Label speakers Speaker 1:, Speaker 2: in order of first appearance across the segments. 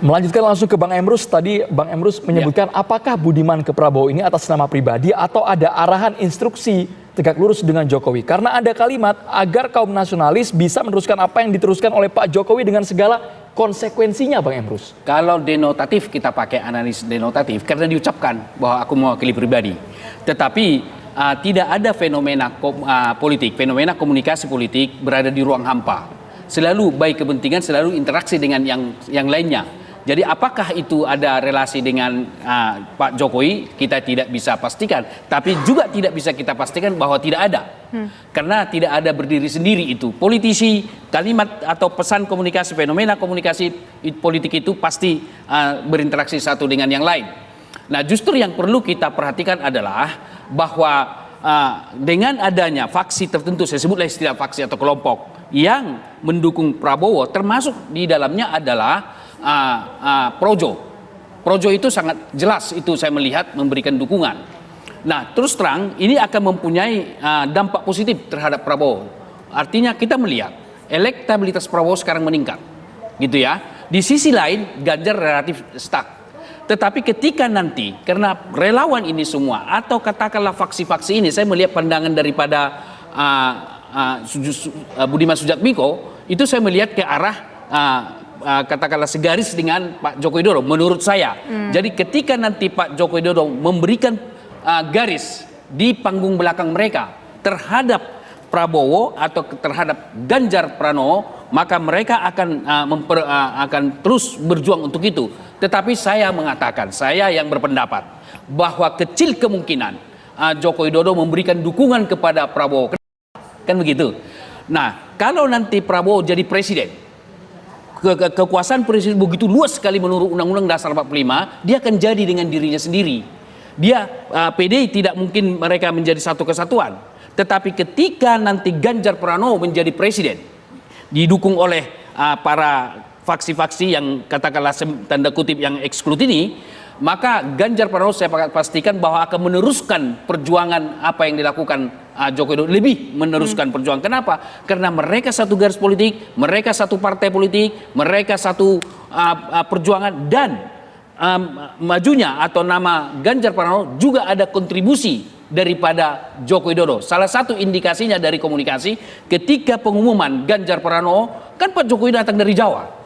Speaker 1: Melanjutkan langsung ke Bang Emrus, tadi Bang Emrus menyebutkan apakah Budiman ke Prabowo ini atas nama pribadi atau ada arahan instruksi tegak lurus dengan Jokowi? Karena ada kalimat agar kaum nasionalis bisa meneruskan apa yang diteruskan oleh Pak Jokowi dengan segala konsekuensinya, Bang Emrus.
Speaker 2: Kalau denotatif kita pakai analis denotatif karena diucapkan bahwa aku mewakili pribadi. Tetapi tidak ada fenomena politik, fenomena komunikasi politik berada di ruang hampa. Selalu baik kepentingan, selalu interaksi dengan yang lainnya. Jadi apakah itu ada relasi dengan Pak Jokowi, kita tidak bisa pastikan. Tapi juga tidak bisa kita pastikan bahwa tidak ada. Karena tidak ada berdiri sendiri itu. Politisi, kalimat atau pesan komunikasi, fenomena komunikasi politik itu pasti berinteraksi satu dengan yang lain. Nah, justru yang perlu kita perhatikan adalah bahwa dengan adanya faksi tertentu, saya sebutlah istilah faksi atau kelompok yang mendukung Prabowo, termasuk di dalamnya adalah Projo. Projo itu sangat jelas, itu saya melihat memberikan dukungan. Nah, terus terang ini akan mempunyai dampak positif terhadap Prabowo. Artinya kita melihat elektabilitas Prabowo sekarang meningkat, gitu ya. Di sisi lain Ganjar relatif stuck. Tetapi ketika nanti karena relawan ini semua atau katakanlah faksi-faksi ini, saya melihat pandangan daripada Budiman Sujatmiko itu saya melihat ke arah katakanlah segaris dengan Pak Joko Widodo menurut saya. Jadi ketika nanti Pak Joko Widodo memberikan garis di panggung belakang mereka terhadap Prabowo atau terhadap Ganjar Pranowo, maka mereka akan terus berjuang untuk itu. Tetapi saya mengatakan, saya yang berpendapat bahwa kecil kemungkinan Joko Widodo memberikan dukungan kepada Prabowo. Kan begitu. Nah, kalau nanti Prabowo jadi presiden, kekuasaan presiden begitu luas sekali menurut Undang-Undang Dasar 45, dia akan jadi dengan dirinya sendiri. Dia PDI tidak mungkin mereka menjadi satu kesatuan. Tetapi ketika nanti Ganjar Pranowo menjadi presiden, didukung oleh para faksi-faksi yang katakanlah tanda kutip yang eksklusif ini, maka Ganjar Pranowo saya pastikan bahwa akan meneruskan perjuangan apa yang dilakukan Joko Widodo, lebih meneruskan perjuangan. Kenapa? Karena mereka satu garis politik, mereka satu partai politik, mereka satu perjuangan, dan majunya atau nama Ganjar Pranowo juga ada kontribusi daripada Joko Widodo. Salah satu indikasinya dari komunikasi ketika pengumuman Ganjar Pranowo, kan Pak Jokowi datang dari Jawa.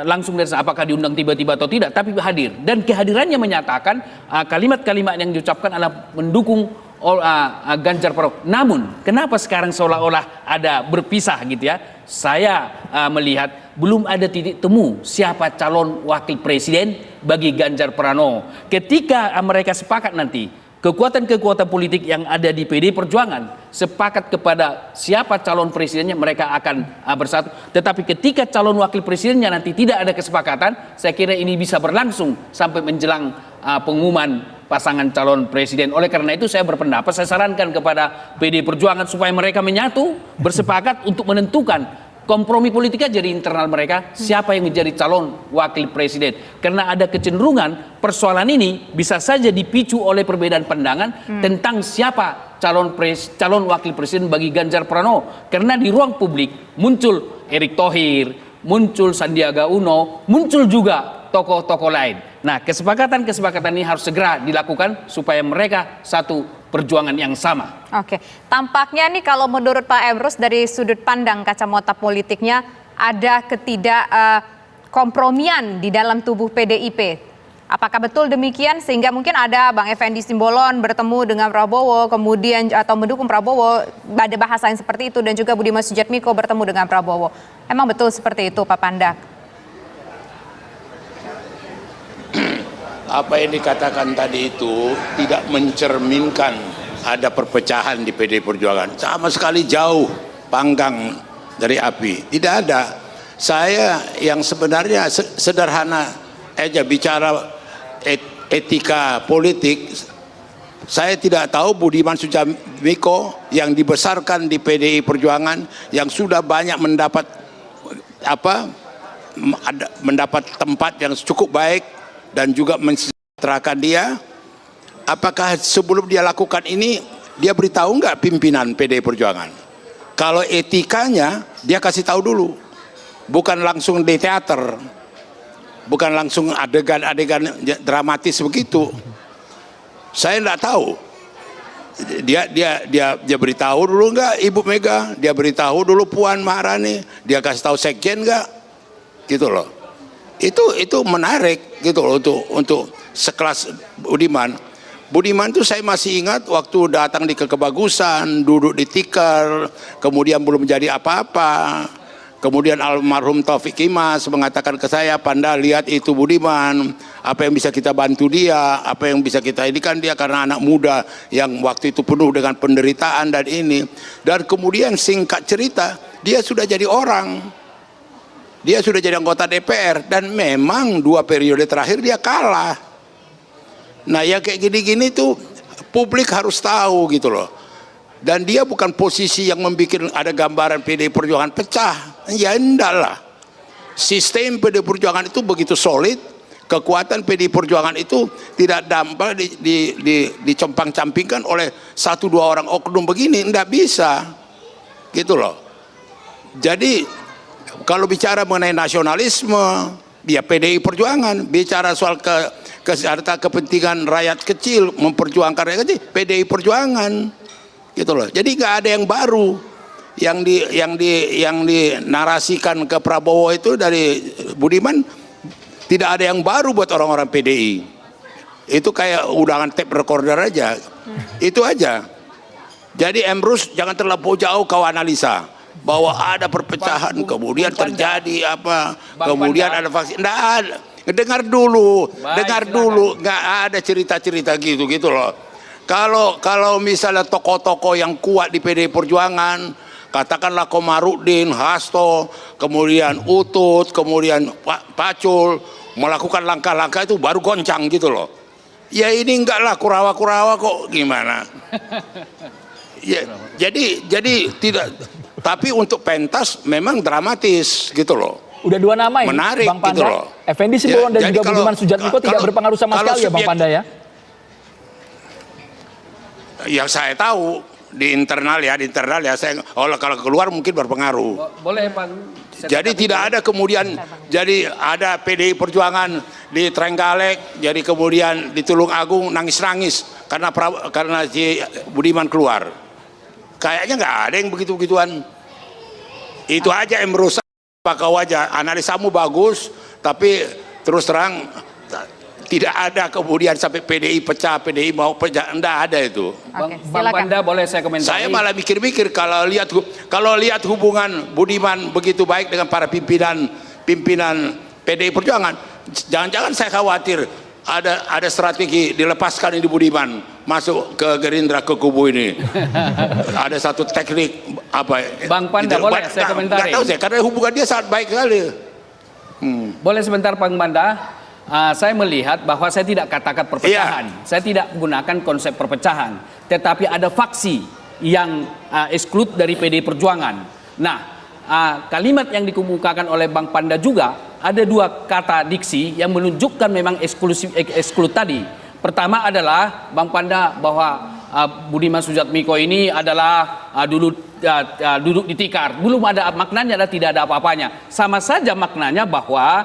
Speaker 2: Langsung dari sana, apakah diundang tiba-tiba atau tidak, tapi hadir, dan kehadirannya menyatakan kalimat-kalimat yang diucapkan adalah mendukung Ganjar Pranowo. Namun kenapa sekarang seolah-olah ada berpisah gitu ya? Saya melihat belum ada titik temu siapa calon wakil presiden bagi Ganjar Pranowo. Ketika mereka sepakat nanti, kekuatan-kekuatan politik yang ada di PD Perjuangan sepakat kepada siapa calon presidennya, mereka akan bersatu. Tetapi ketika calon wakil presidennya nanti tidak ada kesepakatan, saya kira ini bisa berlangsung sampai menjelang pengumuman pasangan calon presiden. Oleh karena itu saya berpendapat, saya sarankan kepada PD Perjuangan supaya mereka menyatu, bersepakat untuk menentukan kompromi politik aja di internal mereka siapa yang menjadi calon wakil presiden. Karena ada kecenderungan persoalan ini bisa saja dipicu oleh perbedaan pandangan tentang siapa calon wakil presiden bagi Ganjar Pranowo. Karena di ruang publik muncul Erick Thohir, muncul Sandiaga Uno, muncul juga tokoh-tokoh lain. Nah, kesepakatan-kesepakatan ini harus segera dilakukan supaya mereka satu perjuangan yang sama.
Speaker 3: Oke, tampaknya nih kalau menurut Pak Emrus dari sudut pandang kacamata politiknya ada kompromian di dalam tubuh PDIP. Apakah betul demikian sehingga mungkin ada Bang Effendi Simbolon bertemu dengan Prabowo kemudian atau mendukung Prabowo, ada bahasa yang seperti itu, dan juga Budiman Sujatmiko bertemu dengan Prabowo. Emang betul seperti itu Pak Pandak?
Speaker 4: Apa yang dikatakan tadi itu tidak mencerminkan ada perpecahan di PD Perjuangan. Sama sekali jauh panggang dari api. Tidak ada. Saya yang sebenarnya sederhana aja bicara etika politik. Saya tidak tahu Budiman Sujatmiko yang dibesarkan di PDI Perjuangan, yang sudah banyak mendapat tempat yang cukup baik dan juga mensejahterakan dia, apakah sebelum dia lakukan ini dia beritahu nggak pimpinan PDI Perjuangan? Kalau etikanya dia kasih tahu dulu, bukan langsung di teater. bukan langsung adegan-adegan dramatis begitu. Saya enggak tahu. Dia beritahu dulu enggak Ibu Mega, dia beritahu dulu Puan Maharani, dia kasih tahu Sekjen enggak, gitu loh. Itu menarik gitu loh untuk sekelas Budiman. Budiman tuh saya masih ingat waktu datang di Kebagusan, duduk di tikar, kemudian belum jadi apa-apa. Kemudian almarhum Taufik Kimas mengatakan ke saya, Panda lihat itu Budiman, apa yang bisa kita bantu dia, apa yang bisa kita inikan dia karena anak muda yang waktu itu penuh dengan penderitaan dan ini. Dan kemudian singkat cerita, dia sudah jadi orang. Dia sudah jadi anggota DPR dan memang 2 periode terakhir dia kalah. Nah yang kayak gini-gini tuh publik harus tahu gitu loh. Dan dia bukan posisi yang membuat ada gambaran PDI Perjuangan pecah. Ya enggak lah. Sistem PDI Perjuangan itu begitu solid. Kekuatan PDI Perjuangan itu tidak dampak dicompang-campingkan oleh 1-2 orang oknum begini. Enggak bisa. Gitu loh. Jadi kalau bicara mengenai nasionalisme, ya PDI Perjuangan. Bicara soal kepentingan rakyat kecil, memperjuangkan rakyat kecil, PDI Perjuangan. Gitu loh. Jadi nggak ada yang baru yang dinarasikan ke Prabowo itu dari Budiman, tidak ada yang baru buat orang-orang PDI. Itu kayak udangan tape recorder aja. Itu aja. Jadi Emrus jangan terlalu jauh kau analisa bahwa ada perpecahan, kemudian terjadi apa, kemudian ada vaksin. Nggak ada. Dengar dulu, nggak ada cerita-cerita gitu loh. Kalau misalnya tokoh-tokoh yang kuat di PDI Perjuangan, katakanlah Komarudin, Hasto, kemudian Utut, kemudian Pak Pacul melakukan langkah-langkah itu baru goncang gitu loh. Ya ini enggak lah, kurawa-kurawa kok gimana? Ya, jadi tidak. Tapi untuk pentas memang dramatis gitu loh.
Speaker 1: Udah 2 nama ini,
Speaker 4: menarik,
Speaker 1: Bang Panda.
Speaker 4: gitu loh.
Speaker 1: Effendi Simbolon dan juga Budiman Sujatmiko tidak berpengaruh sama sekali ya Bang Panda ya?
Speaker 4: Yang saya tahu di internal ya saya kalau keluar mungkin berpengaruh.
Speaker 2: Boleh Pak.
Speaker 4: Jadi tidak ada kemudian jadi ada PDI Perjuangan di Trenggalek, jadi kemudian di Tulung Agung nangis-nangis karena si Budiman keluar. Kayaknya nggak ada yang begitu-begituan. Itu aja yang merusak. Kau aja analisamu bagus, tapi terus terang tidak ada kemudian sampai PDI pecah, PDI mau pecah, enggak ada itu.
Speaker 2: Bang Panda boleh saya komentari?
Speaker 4: Saya malah mikir-mikir kalau lihat hubungan Budiman begitu baik dengan para pimpinan PDI Perjuangan, jangan-jangan saya khawatir ada strategi dilepaskan ini Budiman masuk ke Gerindra, ke kubu ini. Ada satu teknik apa?
Speaker 2: Bang Panda boleh saya komentari?
Speaker 4: Nggak tahu saya karena hubungan dia sangat baik sekali.
Speaker 2: Boleh sebentar Bang Panda? Saya melihat bahwa saya tidak katakan perpecahan, saya tidak gunakan konsep perpecahan, tetapi ada faksi yang exclude dari PDI Perjuangan. Nah, kalimat yang dikemukakan oleh Bang Panda juga ada 2 kata diksi yang menunjukkan memang exclude tadi. Pertama adalah Bang Panda bahwa Budiman Sujatmiko ini adalah duduk di tikar, belum ada maknanya, tidak ada apa-apanya. Sama saja maknanya bahwa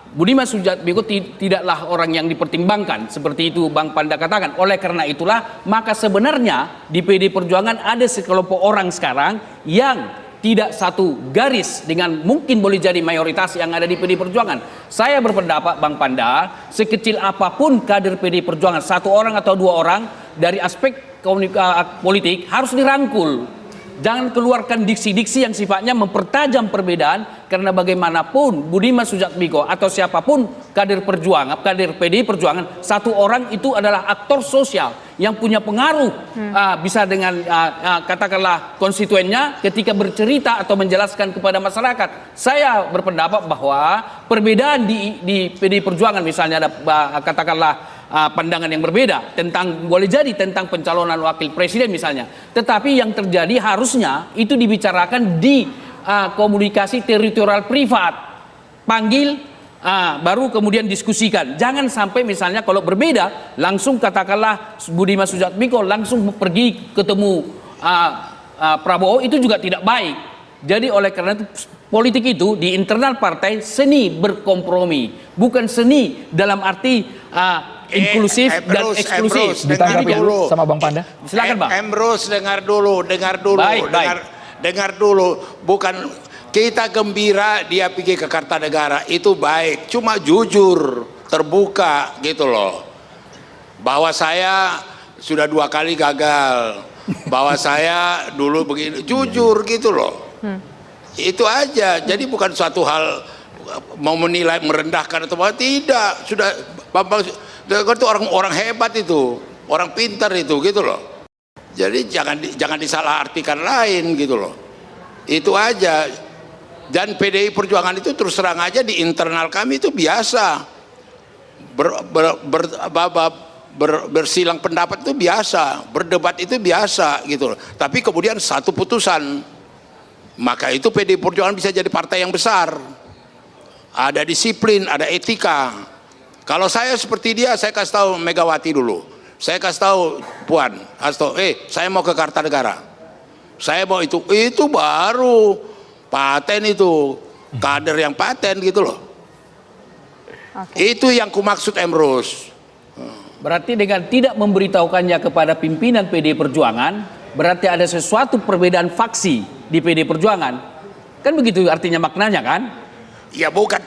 Speaker 2: Budiman Sujatmiko tidaklah orang yang dipertimbangkan, seperti itu Bang Panda katakan. Oleh karena itulah maka sebenarnya di PDI Perjuangan ada sekelompok orang sekarang yang tidak satu garis dengan mungkin boleh jadi mayoritas yang ada di PDI Perjuangan. Saya berpendapat Bang Panda, sekecil apapun kader PDI Perjuangan, 1 orang atau 2 orang dari aspek politik harus dirangkul. Jangan keluarkan diksi-diksi yang sifatnya mempertajam perbedaan, karena bagaimanapun Budiman Sujatmiko atau siapapun kader PDI Perjuangan, 1 orang itu adalah aktor sosial yang punya pengaruh bisa dengan katakanlah konstituennya ketika bercerita atau menjelaskan kepada masyarakat. Saya berpendapat bahwa perbedaan di PDI Perjuangan, misalnya ada katakanlah pandangan yang berbeda tentang, boleh jadi tentang pencalonan wakil presiden misalnya, tetapi yang terjadi harusnya itu dibicarakan di komunikasi teritorial privat, panggil baru kemudian diskusikan. Jangan sampai misalnya kalau berbeda langsung katakanlah Budiman Sujatmiko langsung pergi ketemu Prabowo, itu juga tidak baik. Jadi oleh karena itu politik itu di internal partai seni berkompromi, bukan seni dalam arti inklusif dan eksklusif.
Speaker 1: Ditanggapi sama Bang Panda.
Speaker 2: Silakan Bang.
Speaker 4: Emrus, dengar dulu. Dengar dulu. Bukan kita gembira dia pergi ke Kartanegara, itu baik. Cuma jujur, terbuka gitu loh. Bahwa saya sudah 2 kali gagal. Bahwa saya dulu begini, jujur gitu loh. Itu aja. Jadi bukan suatu hal mau menilai, merendahkan atau apa, tidak. Sudah Bambang itu orang hebat itu, orang pintar itu gitu loh. Jadi jangan disalahartikan lain gitu loh. Itu aja. Dan PDI Perjuangan itu terus terang aja di internal kami itu biasa. Bersilang pendapat itu biasa, berdebat itu biasa gitu loh. Tapi kemudian satu putusan, maka itu PDI Perjuangan bisa jadi partai yang besar. Ada disiplin, ada etika. Kalau saya seperti dia, saya kasih tahu Megawati dulu. Saya kasih tahu Puan, saya mau ke Kartanegara. Saya mau itu baru paten itu, kader yang paten gitu loh. Itu yang kumaksud Emrus.
Speaker 2: Berarti dengan tidak memberitahukannya kepada pimpinan PDI Perjuangan, berarti ada sesuatu perbedaan faksi di PDI Perjuangan. Kan begitu artinya maknanya kan?
Speaker 4: Ya bukan,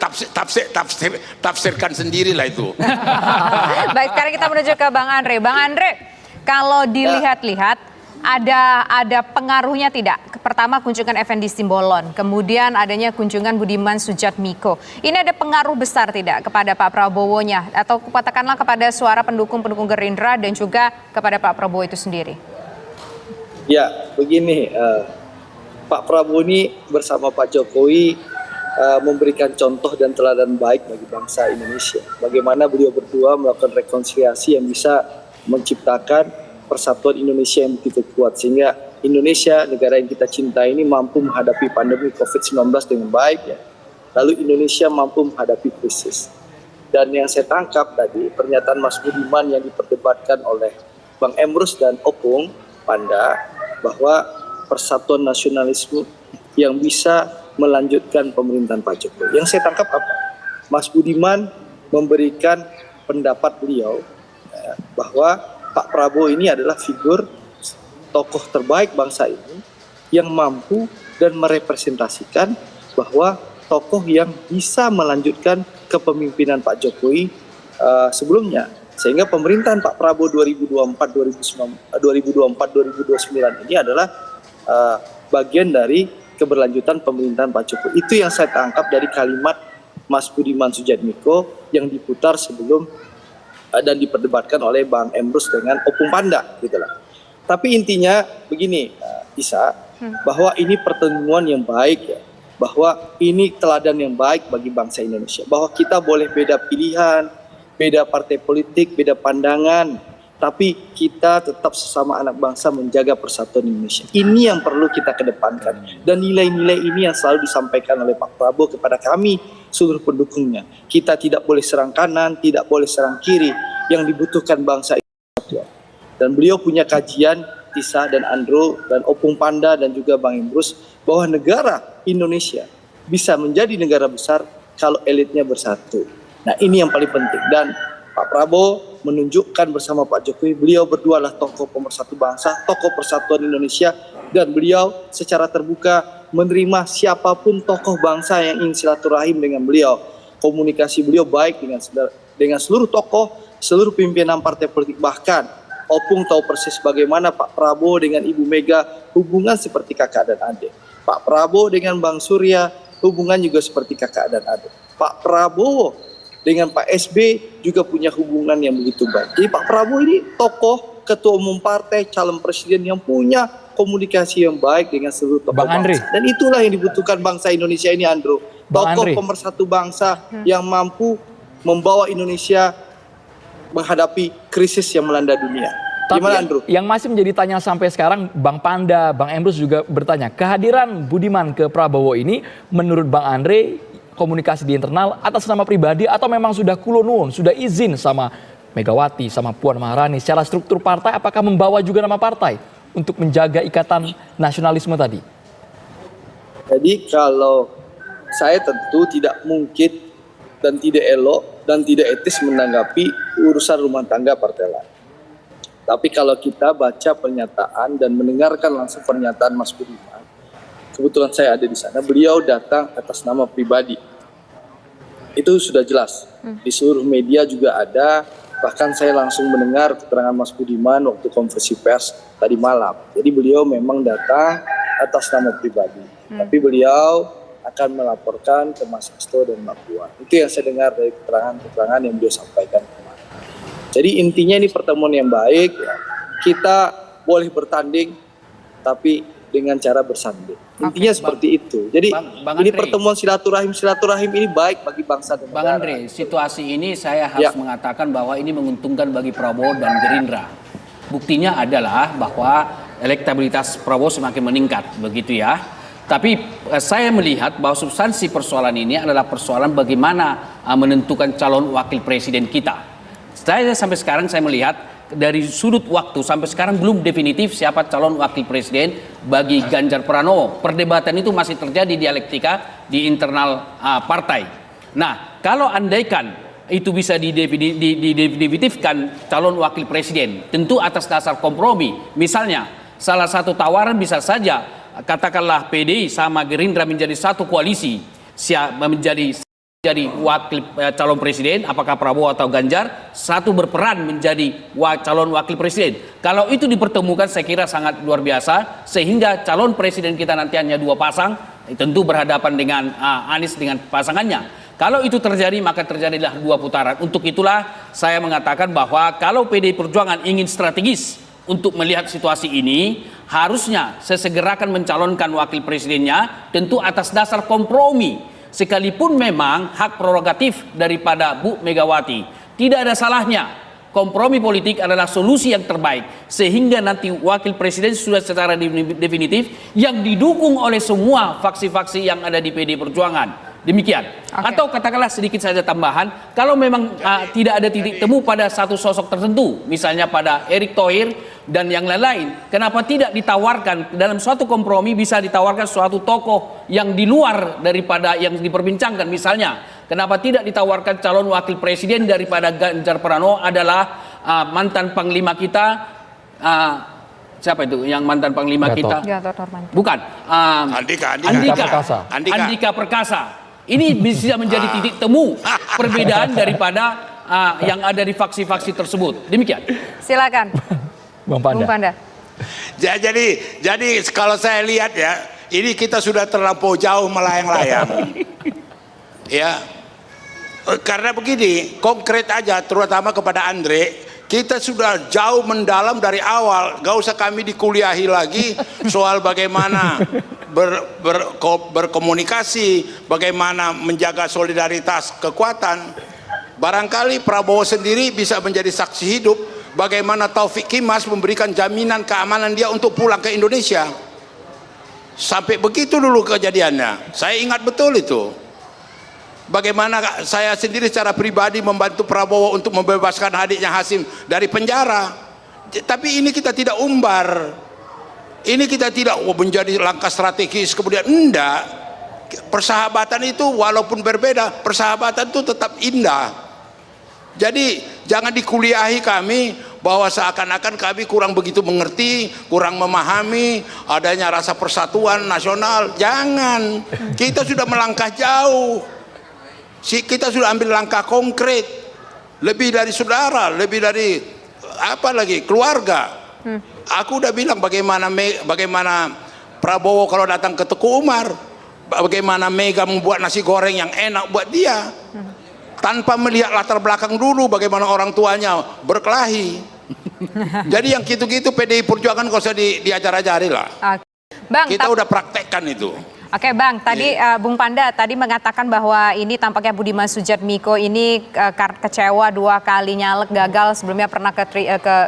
Speaker 4: tafsirkan sendirilah itu.
Speaker 3: Baik, sekarang kita menuju ke Bang Andre. Bang Andre, kalau dilihat-lihat ada pengaruhnya tidak? Pertama kunjungan Effendi Simbolon, kemudian adanya kunjungan Budiman Sujatmiko. Ini ada pengaruh besar tidak kepada Pak Prabowo-nya? Atau katakanlah kepada suara pendukung Gerindra dan juga kepada Pak Prabowo itu sendiri?
Speaker 5: Ya, begini, Pak Prabowo ini bersama Pak Jokowi memberikan contoh dan teladan baik bagi bangsa Indonesia. Bagaimana beliau berdua melakukan rekonsiliasi yang bisa menciptakan persatuan Indonesia yang begitu kuat, sehingga Indonesia, negara yang kita cintai ini, mampu menghadapi pandemi COVID-19 dengan baik ya. Lalu Indonesia mampu menghadapi krisis. Dan yang saya tangkap tadi, pernyataan Mas Budiman yang diperdebatkan oleh Bang Emrus dan Opung Panda, bahwa persatuan nasionalisme yang bisa melanjutkan pemerintahan Pak Jokowi. Yang saya tangkap apa? Mas Budiman memberikan pendapat beliau bahwa Pak Prabowo ini adalah figur tokoh terbaik bangsa ini yang mampu dan merepresentasikan bahwa tokoh yang bisa melanjutkan kepemimpinan Pak Jokowi sebelumnya. Sehingga pemerintahan Pak Prabowo 2024-2029 ini adalah bagian dari keberlanjutan pemerintahan Pak Jokowi. Itu yang saya tangkap dari kalimat Mas Budiman Sujatmiko yang diputar sebelum dan diperdebatkan oleh Bang Emrus dengan Opung Panda gitulah. Tapi intinya begini, Isa, bahwa ini pertemuan yang baik ya, bahwa ini teladan yang baik bagi bangsa Indonesia, bahwa kita boleh beda pilihan, beda partai politik, beda pandangan, tapi kita tetap sesama anak bangsa menjaga persatuan Indonesia. Ini yang perlu kita kedepankan. Dan nilai-nilai ini yang selalu disampaikan oleh Pak Prabowo kepada kami, seluruh pendukungnya. Kita tidak boleh serang kanan, tidak boleh serang kiri. Yang dibutuhkan bangsa ini. Dan beliau punya kajian, Tisa dan Andro, dan Opung Panda, dan juga Bang Emrus, bahwa negara Indonesia bisa menjadi negara besar kalau elitnya bersatu. Nah ini yang paling penting. Dan Pak Prabowo menunjukkan bersama Pak Jokowi, beliau berdua adalah tokoh pemersatu bangsa, tokoh persatuan Indonesia, dan beliau secara terbuka menerima siapapun tokoh bangsa yang ingin silaturahim dengan beliau. Komunikasi beliau baik dengan seluruh tokoh, seluruh pimpinan partai politik, bahkan Opung tahu persis bagaimana Pak Prabowo dengan Ibu Mega hubungan seperti kakak dan adik. Pak Prabowo dengan Bang Surya hubungan juga seperti kakak dan adik. Pak Prabowo dengan Pak SB juga punya hubungan yang begitu baik. Jadi Pak Prabowo ini tokoh ketua umum partai, calon presiden yang punya komunikasi yang baik dengan seluruh tokoh bangsa. Dan itulah yang dibutuhkan bangsa Indonesia ini, Andro. Tokoh pemersatu bangsa yang mampu membawa Indonesia menghadapi krisis yang melanda dunia. Gimana, Andrew?
Speaker 1: Yang masih menjadi tanya sampai sekarang, Bang Panda, Bang Emrus juga bertanya, kehadiran Budiman ke Prabowo ini menurut Bang Andre komunikasi di internal atas nama pribadi atau memang sudah kulonun, sudah izin sama Megawati, sama Puan Maharani, secara struktur partai apakah membawa juga nama partai untuk menjaga ikatan nasionalisme tadi?
Speaker 5: Jadi kalau saya tentu tidak mungkin dan tidak elok dan tidak etis menanggapi urusan rumah tangga partai lain. Tapi kalau kita baca pernyataan dan mendengarkan langsung pernyataan Mas Budiman, kebetulan saya ada di sana, beliau datang atas nama pribadi. Itu sudah jelas. Di seluruh media juga ada, bahkan saya langsung mendengar keterangan Mas Budiman waktu konferensi pers tadi malam. Jadi beliau memang datang atas nama pribadi. Tapi beliau akan melaporkan ke Mas Hasto dan Mbak Puan. Itu yang saya dengar dari keterangan-keterangan yang beliau sampaikan kemarin. Jadi intinya ini pertemuan yang baik. Kita boleh bertanding, tapi dengan cara bersanding. Intinya seperti itu. Jadi
Speaker 2: Bang
Speaker 5: ini
Speaker 2: Andre,
Speaker 5: pertemuan silaturahim ini baik bagi bangsa dan
Speaker 2: Bang
Speaker 5: negara.
Speaker 2: Andre, situasi ini saya harus mengatakan bahwa ini menguntungkan bagi Prabowo dan Gerindra. Buktinya adalah bahwa elektabilitas Prabowo semakin meningkat, begitu ya. Tapi saya melihat bahwa substansi persoalan ini adalah persoalan bagaimana menentukan calon wakil presiden kita. Saya sampai sekarang saya melihat dari sudut waktu sampai sekarang belum definitif siapa calon wakil presiden bagi Ganjar Pranowo. Perdebatan itu masih terjadi dialektika di internal partai. Nah, kalau andaikan itu bisa didefinitifkan calon wakil presiden, tentu atas dasar kompromi. Misalnya, salah satu tawaran bisa saja katakanlah PDI sama Gerindra menjadi satu koalisi, menjadi wakil calon presiden, apakah Prabowo atau Ganjar, satu berperan menjadi calon wakil presiden. Kalau itu dipertemukan saya kira sangat luar biasa, sehingga calon presiden kita nanti hanya 2 pasang, tentu berhadapan dengan Anies dengan pasangannya. Kalau itu terjadi maka terjadilah 2 putaran. Untuk itulah saya mengatakan bahwa kalau PDI Perjuangan ingin strategis untuk melihat situasi ini, harusnya sesegerakan mencalonkan wakil presidennya, tentu atas dasar kompromi. Sekalipun memang hak prerogatif daripada Bu Megawati, tidak ada salahnya. Kompromi politik adalah solusi yang terbaik, sehingga nanti wakil presiden sudah secara definitif yang didukung oleh semua faksi-faksi yang ada di PD Perjuangan. Demikian. Atau katakanlah sedikit saja tambahan, kalau memang tidak ada titik temu pada satu sosok tertentu, misalnya pada Erick Thohir dan yang lain-lain, kenapa tidak ditawarkan dalam suatu kompromi, bisa ditawarkan suatu tokoh yang di luar daripada yang diperbincangkan. Misalnya, kenapa tidak ditawarkan calon wakil presiden daripada Ganjar Pranowo adalah mantan panglima kita, siapa itu yang mantan panglima kita?
Speaker 3: Gatot Nurmantio.
Speaker 2: Bukan. Andika Perkasa. Ini bisa menjadi titik temu perbedaan daripada yang ada di faksi-faksi tersebut. Demikian.
Speaker 3: Silakan.
Speaker 1: Bang Panda.
Speaker 3: Bung Panda.
Speaker 4: Jadi kalau saya lihat ya, ini kita sudah terlampau jauh melayang-layang. Ya, karena begini, konkret aja, terutama kepada Andre, kita sudah jauh mendalam dari awal. Gak usah kami dikuliahi lagi soal bagaimana berkomunikasi, bagaimana menjaga solidaritas kekuatan. Barangkali Prabowo sendiri bisa menjadi saksi hidup bagaimana Taufik Kimas memberikan jaminan keamanan dia untuk pulang ke Indonesia. Sampai begitu dulu kejadiannya. Saya ingat betul itu. Bagaimana saya sendiri secara pribadi membantu Prabowo untuk membebaskan adiknya Hasim dari penjara. Tapi ini kita tidak umbar. Ini kita tidak menjadi langkah strategis kemudian enggak. Persahabatan itu walaupun berbeda, persahabatan itu tetap indah. Jadi jangan dikuliahi kami bahwa seakan-akan kami kurang begitu mengerti, kurang memahami adanya rasa persatuan nasional. Jangan. Kita sudah melangkah jauh. Kita sudah ambil langkah konkret. Lebih dari saudara, lebih dari apa lagi, keluarga. Aku udah bilang bagaimana Prabowo kalau datang ke Teguh Umar, bagaimana Mega membuat nasi goreng yang enak buat dia, tanpa melihat latar belakang dulu bagaimana orang tuanya berkelahi. Jadi yang gitu-gitu PDI Perjuangan gak usah diajar-ajari lah.
Speaker 3: Bang,
Speaker 4: kita udah praktekkan itu.
Speaker 3: Oke Bang, tadi Bung Panda tadi mengatakan bahwa ini tampaknya Budiman Sujatmiko ini kecewa 2 kali nyalek gagal, sebelumnya pernah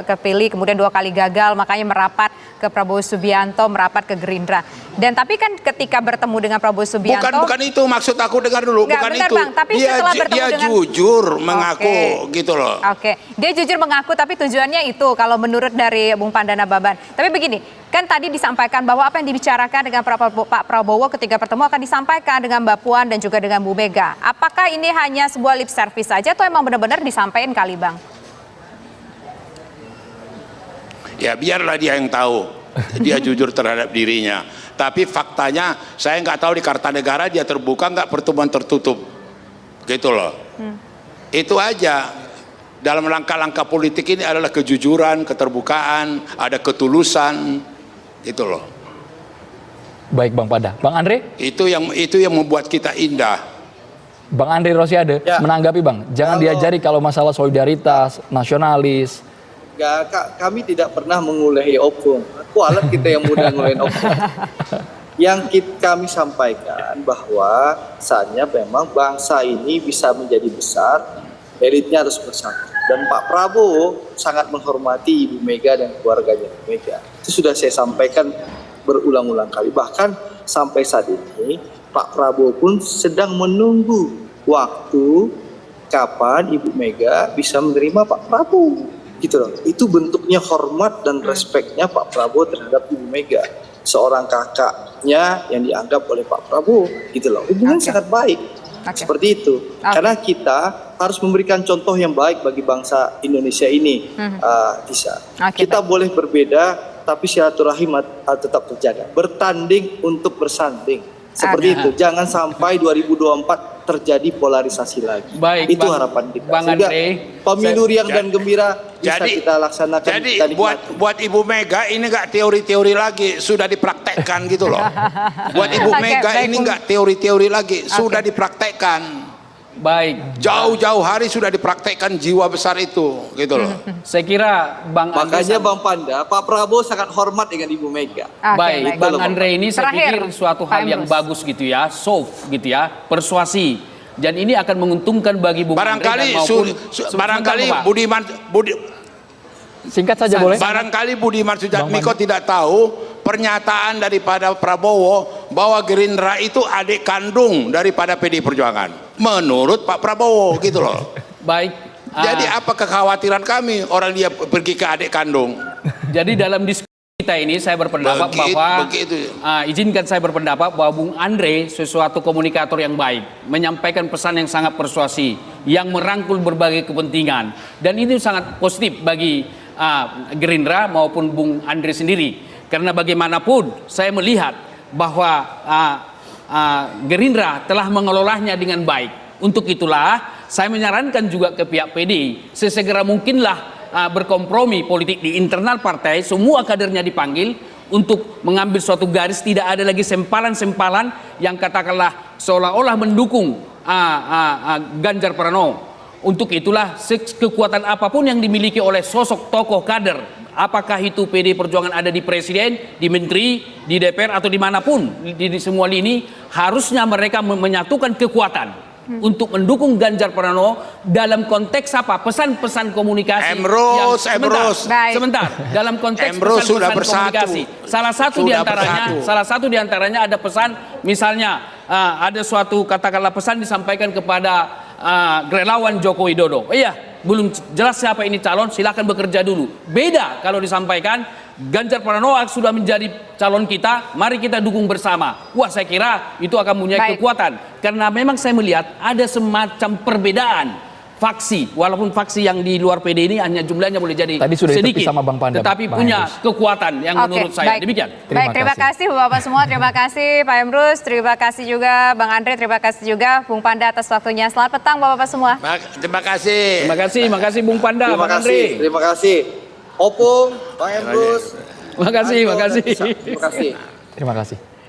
Speaker 3: kepilih kemudian 2 kali gagal, makanya merapat ke Prabowo Subianto, merapat ke Gerindra. Dan tapi kan ketika bertemu dengan Prabowo Subianto,
Speaker 4: bukan itu maksud aku, dengar dulu.
Speaker 3: Enggak,
Speaker 4: bukan
Speaker 3: bentar,
Speaker 4: itu
Speaker 3: Bang, tapi setelah bertemu
Speaker 4: dia
Speaker 3: dengan,
Speaker 4: jujur mengaku gitu loh.
Speaker 3: Oke, dia jujur mengaku, tapi tujuannya itu kalau menurut dari Bung Panda Nababan. Tapi begini, Kan tadi disampaikan bahwa apa yang dibicarakan dengan Pak Prabowo ketika bertemu akan disampaikan dengan Mbak Puan dan juga dengan Bu Mega. Apakah ini hanya sebuah lip service saja atau emang benar-benar disampaikan kali Bang?
Speaker 4: Ya biarlah dia yang tahu, dia jujur terhadap dirinya. Tapi faktanya saya nggak tahu di Kartanegara dia terbuka nggak pertemuan tertutup, gitu loh. Itu aja. Dalam langkah-langkah politik ini adalah kejujuran, keterbukaan, ada ketulusan, gitu loh.
Speaker 1: Baik Bang Panda. Bang Andre?
Speaker 4: Itu yang membuat kita indah.
Speaker 1: Bang Andre Rosiade
Speaker 5: Ya.
Speaker 1: menanggapi Bang, jangan
Speaker 5: Kalau-
Speaker 1: diajari kalau masalah solidaritas, nasionalis.
Speaker 5: Kami tidak pernah mengulehi opung. Kualat kita yang mudah ngulehin opung. Yang kami sampaikan bahwa saatnya memang bangsa ini bisa menjadi besar, elitnya harus bersatu. Dan Pak Prabowo sangat menghormati Ibu Mega dan keluarganya Ibu Mega. Itu sudah saya sampaikan berulang-ulang kali. Bahkan sampai saat ini Pak Prabowo pun sedang menunggu waktu kapan Ibu Mega bisa menerima Pak Prabowo. Gitu loh. Itu bentuknya hormat dan respeknya Pak Prabowo terhadap Ibu Mega. Seorang kakaknya yang dianggap oleh Pak Prabowo. Gitu loh. Hubungan sangat baik. Seperti itu. Karena kita harus memberikan contoh yang baik bagi bangsa Indonesia ini, Tisa. Kita boleh berbeda, tapi silaturahim tetap terjaga. Bertanding untuk bersanding. Seperti itu. Jangan sampai 2024 terjadi polarisasi lagi.
Speaker 2: Baik,
Speaker 5: itu
Speaker 2: Bang-
Speaker 5: harapan kita.
Speaker 2: Bang
Speaker 5: Sehingga
Speaker 2: Andre,
Speaker 5: pemilu riang dan gembira bisa
Speaker 4: Jadi-
Speaker 5: kita laksanakan.
Speaker 4: Jadi
Speaker 5: kita nikmati.
Speaker 4: buat Ibu Mega ini nggak teori-teori lagi, sudah dipraktekkan gitu loh. Buat Ibu
Speaker 3: Oke,
Speaker 4: Mega
Speaker 3: baik,
Speaker 4: ini
Speaker 3: Bung.
Speaker 4: nggak teori-teori lagi, sudah dipraktekkan.
Speaker 2: Baik,
Speaker 4: Jauh-jauh hari sudah dipraktekkan jiwa besar itu, gitu loh.
Speaker 2: saya kira Bang Andre
Speaker 5: Makanya Bang Panda, Pak Prabowo sangat hormat dengan Ibu Mega.
Speaker 2: baik, Bang
Speaker 5: Itu loh,
Speaker 2: Andre ini saya
Speaker 3: Terakhir,
Speaker 2: pikir suatu
Speaker 3: Pak
Speaker 2: hal yang
Speaker 3: Emrus.
Speaker 2: bagus gitu ya, soft gitu ya, persuasi. Dan ini akan menguntungkan bagi Bung
Speaker 4: Barangkali
Speaker 2: Andre
Speaker 4: barangkali
Speaker 2: Pak.
Speaker 1: Singkat saja boleh?
Speaker 4: Barangkali Budiman
Speaker 1: Bang
Speaker 4: Sujatmiko
Speaker 1: Panda.
Speaker 4: tidak tahu pernyataan daripada Prabowo bahwa Gerindra itu adik kandung daripada PD Perjuangan. Menurut Pak Prabowo gitu loh.
Speaker 2: Baik.
Speaker 4: Jadi apa kekhawatiran kami orang dia pergi ke adik kandung?
Speaker 2: Jadi dalam diskusi kita ini saya berpendapat bahwa izinkan saya berpendapat bahwa Bung Andre sesuatu komunikator yang baik, menyampaikan pesan yang sangat persuasi, yang merangkul berbagai kepentingan, dan itu sangat positif bagi Gerindra maupun Bung Andre sendiri. Karena bagaimanapun saya melihat bahwa Gerindra telah mengelolanya dengan baik. Untuk itulah saya menyarankan juga ke pihak PD sesegera mungkinlah berkompromi politik di internal partai, semua kadernya dipanggil untuk mengambil suatu garis, tidak ada lagi sempalan-sempalan yang katakanlah seolah-olah mendukung Ganjar Pranowo. Untuk itulah kekuatan apapun yang dimiliki oleh sosok tokoh kader, apakah itu PD Perjuangan ada di presiden, di menteri, di DPR atau dimanapun di semua lini, harusnya mereka menyatukan kekuatan untuk mendukung Ganjar Pranowo dalam konteks apa? Pesan-pesan komunikasi.
Speaker 4: Sebentar.
Speaker 2: Dalam konteks
Speaker 4: sudah
Speaker 2: pesan-pesan
Speaker 4: bersatu.
Speaker 2: komunikasi. Salah satu diantaranya ada pesan, misalnya ada suatu katakanlah pesan disampaikan kepada relawan Joko Widodo. Iya, belum jelas siapa ini calon, silakan bekerja dulu. Beda kalau disampaikan Ganjar Pranowo sudah menjadi calon kita, mari kita dukung bersama. Wah, saya kira itu akan punya kekuatan. Karena memang saya melihat ada semacam perbedaan faksi, walaupun faksi yang di luar PD ini hanya jumlahnya boleh jadi
Speaker 1: Tadi sudah
Speaker 2: sedikit,
Speaker 1: sama Bang Panda,
Speaker 2: tetapi
Speaker 1: Bang
Speaker 2: punya
Speaker 1: Emrus.
Speaker 2: kekuatan yang menurut saya.
Speaker 3: Baik.
Speaker 2: Demikian.
Speaker 3: Terima kasih Bapak semua, terima kasih Pak Emrus, terima kasih juga Bang Andre, terima kasih juga Bung Panda atas waktunya. Selamat petang Bapak semua.
Speaker 4: Terima kasih.
Speaker 2: Terima kasih Bung Panda,
Speaker 5: Terima
Speaker 2: Bang
Speaker 5: kasih,
Speaker 2: Andre.
Speaker 5: terima kasih. Opung, Bang Emrus.
Speaker 2: Terima kasih.
Speaker 5: Terima kasih.
Speaker 1: Terima kasih.